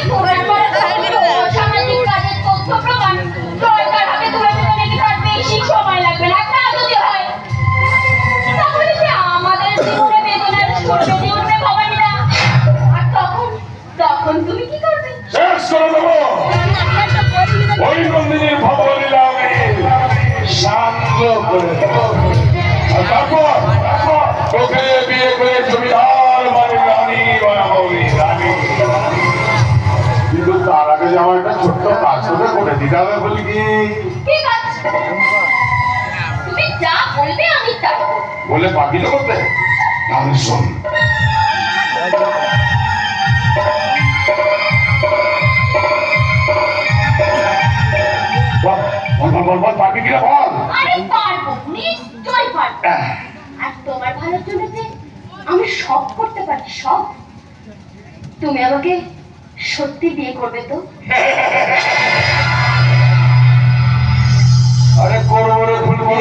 তোমার পরে সামাজিক কাজের তথ্য প্রমাণ দরকার হবে, তোমার নাকি তার বেশি সময় লাগবে না, তা যদি হয় তাহলে যে আমাদের জীবনে বেদনার সরবে জীবনে ভবানীরা। আর তখন তখন তুমি কি করবে? শেষ করে দেবো ওই নন্দিনীর ভবলীলা আমি শান্ত করে দেবো। আর তারপর তোকে বিয়ে করে জমিদার বাড়ির রানী বানাবি রানী। কিন্তু তার আগে যে আমার একটা ছোট্ট কাজ করে দিতে হবে বলি কি? ঠিক আছে, তুমি যা বলবে আমি তাই বলে পাবি তো করতে। তাহলে শোন, পারবি কিনা বল। আরে পারবো, নিশ্চয়ই পারবো। আর তোমার ভালোর জন্য যে আমি সব করতে পারি, সব। তুমি আমাকে সত্যি বিয়ে করবে তো? আরে করবো রে ফুলবো,